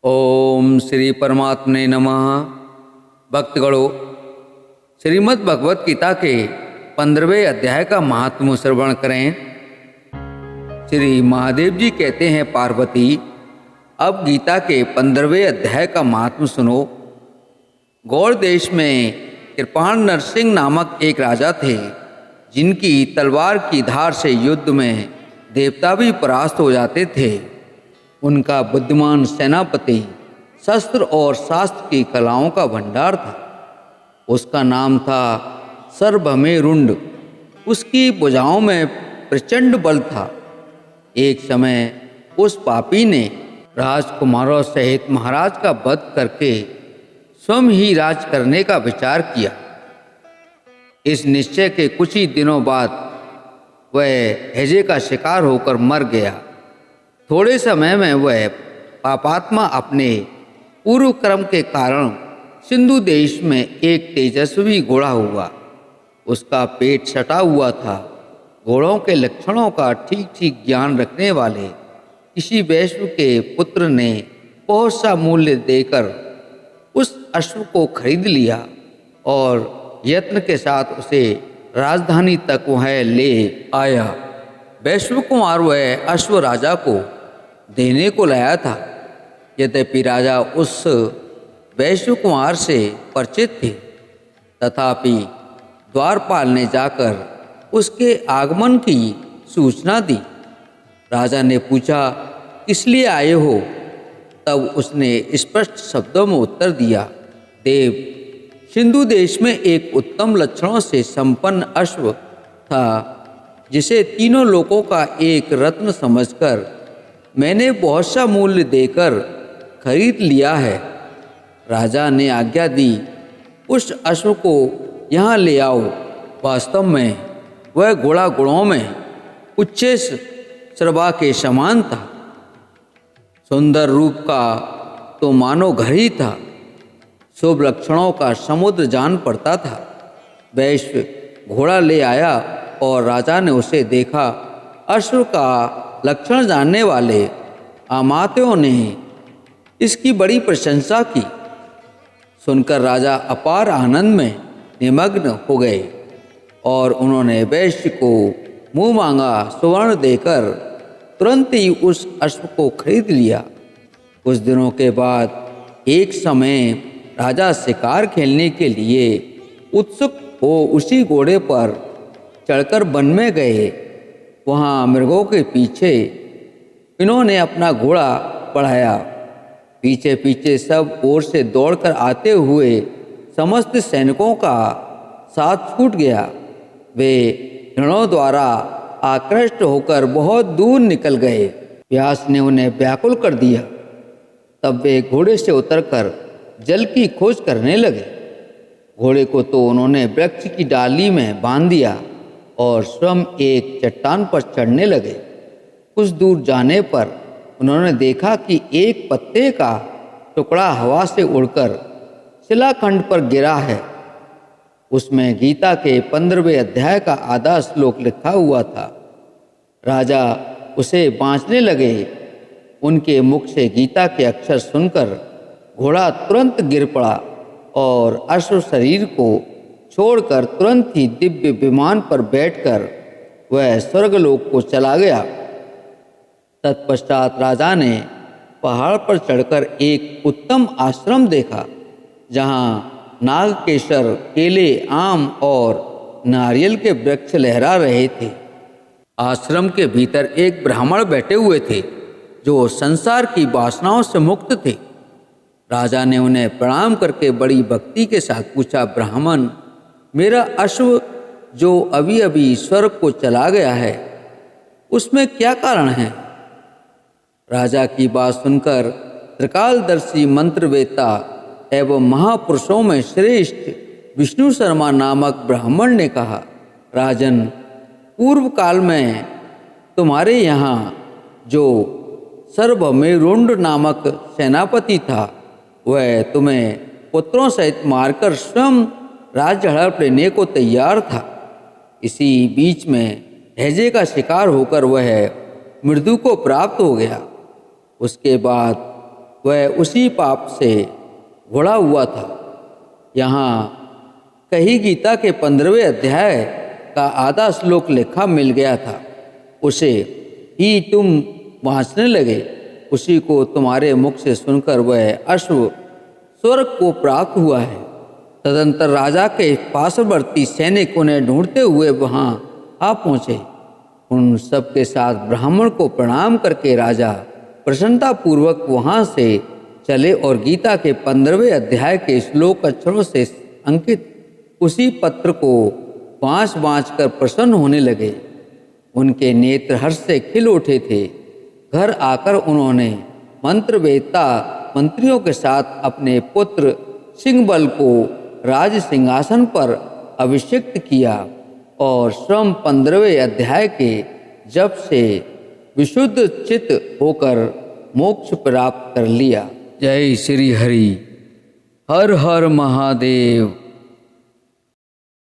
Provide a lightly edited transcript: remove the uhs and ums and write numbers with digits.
ओम श्री परमात्मने नमः। भक्तगणों, श्रीमद् भगवत गीता के 15वें अध्याय का महात्म्य श्रवण करें। श्री महादेव जी कहते हैं, पार्वती अब गीता के 15वें अध्याय का महात्म्य सुनो। गौड़ देश में कृपाण नरसिंह नामक एक राजा थे, जिनकी तलवार की धार से युद्ध में देवता भी परास्त हो जाते थे। उनका बुद्धिमान सेनापति शस्त्र और शास्त्र की कलाओं का भंडार था। उसका नाम था सर्वभौमेरुंड। उसकी भुजाओं में प्रचंड बल था। एक समय उस पापी ने राजकुमारों सहित महाराज का वध करके स्वयं ही राज करने का विचार किया। इस निश्चय के कुछ ही दिनों बाद वह हैजे का शिकार होकर मर गया। थोड़े समय में वह पापात्मा अपने पूर्व कर्म के कारण सिंधु देश में एक तेजस्वी घोड़ा हुआ। उसका पेट सटा हुआ था। घोड़ों के लक्षणों का ठीक ठीक ज्ञान रखने वाले किसी वैश्य के पुत्र ने बहुत सा मूल्य देकर उस अश्व को खरीद लिया और यत्न के साथ उसे राजधानी तक वह ले आया। वैश्व कुमार वह अश्व राजा को देने को लाया था। यद्यपि राजा उस वैश्व कुमार से परिचित थे, तथापि द्वारपाल ने जाकर उसके आगमन की सूचना दी। राजा ने पूछा, किस लिए आए हो? तब उसने स्पष्ट शब्दों में उत्तर दिया, देव, सिंधु देश में एक उत्तम लक्षणों से संपन्न अश्व था, जिसे तीनों लोकों का एक रत्न समझकर मैंने बहुत सा मूल्य देकर खरीद लिया है। राजा ने आज्ञा दी, उस अश्व को यहाँ ले आओ। वास्तव में वह घोड़ा गुणों में उच्च श्रवा के समान था। सुंदर रूप का तो मानो घर ही था। शुभ लक्षणों का समुद्र जान पड़ता था। वैश्य घोड़ा ले आया और राजा ने उसे देखा। अश्व का लक्षण जानने वाले अमात्यों ने इसकी बड़ी प्रशंसा की। सुनकर राजा अपार आनंद में निमग्न हो गए और उन्होंने वैश्य को मुँह मांगा सुवर्ण देकर तुरंत ही उस अश्व को खरीद लिया। कुछ दिनों के बाद एक समय राजा शिकार खेलने के लिए उत्सुक हो उसी घोड़े पर चढ़कर वन में गए। वहाँ मृगों के पीछे इन्होंने अपना घोड़ा बढ़ाया। पीछे पीछे सब ओर से दौड़कर आते हुए समस्त सैनिकों का साथ छूट गया। वे हिरणों द्वारा आकृष्ट होकर बहुत दूर निकल गए। प्यास ने उन्हें व्याकुल कर दिया। तब वे घोड़े से उतरकर जल की खोज करने लगे। घोड़े को तो उन्होंने वृक्ष की डाली में बांध दिया और स्वयं एक चट्टान पर चढ़ने लगे। कुछ दूर जाने पर उन्होंने देखा कि एक पत्ते का टुकड़ा हवा से उड़कर शिलाखंड पर गिरा है। उसमें गीता के 15वें अध्याय का आधा श्लोक लिखा हुआ था। राजा उसे बाँचने लगे। उनके मुख से गीता के अक्षर सुनकर घोड़ा तुरंत गिर पड़ा और अश्व शरीर को छोड़कर तुरंत ही दिव्य विमान पर बैठकर वह स्वर्गलोक को चला गया। तत्पश्चात राजा ने पहाड़ पर चढ़कर एक उत्तम आश्रम देखा, जहाँ नागकेसर, केले, आम और नारियल के वृक्ष लहरा रहे थे। आश्रम के भीतर एक ब्राह्मण बैठे हुए थे, जो संसार की वासनाओं से मुक्त थे। राजा ने उन्हें प्रणाम करके बड़ी भक्ति के साथ पूछा, ब्राह्मण, मेरा अश्व जो अभी अभी स्वर्ग को चला गया है, उसमें क्या कारण है? राजा की बात सुनकर त्रिकालदर्शी मंत्रवेत्ता एवं महापुरुषों में श्रेष्ठ विष्णु शर्मा नामक ब्राह्मण ने कहा, राजन, पूर्व काल में तुम्हारे यहाँ जो सर्वभौमेरुंड नामक सेनापति था, वह तुम्हें पुत्रों सहित मारकर स्वयं राज्य हड़प लेने को तैयार था। इसी बीच में हैजे का शिकार होकर वह मृत्यु को प्राप्त हो गया। उसके बाद वह उसी पाप से घोड़ा हुआ था। यहाँ कहीं गीता के 15वें अध्याय का आधा श्लोक लिखा मिल गया था, उसे ही तुम वाँचने लगे। उसी को तुम्हारे मुख से सुनकर वह अश्व स्वर्ग को प्राप्त हुआ है। तदंतर राजा के पार्श्ववर्ती सैनिक उन्हें ढूंढते हुए वहाँ आ पहुँचे। उन सब के साथ ब्राह्मण को प्रणाम करके राजा प्रसन्नतापूर्वक वहाँ से चले और गीता के 15वें अध्याय के श्लोक अक्षरों से अंकित उसी पत्र को वाँच कर प्रसन्न होने लगे। उनके नेत्र हर्ष से खिल उठे थे। घर आकर उन्होंने मंत्रवेत्ता मंत्रियों के साथ अपने पुत्र सिंहबल को राज सिंहासन पर अभिषिक्त किया और स्वयं 15वें अध्याय के जप से विशुद्ध चित्त होकर मोक्ष प्राप्त कर लिया। जय श्री हरि। हर हर महादेव।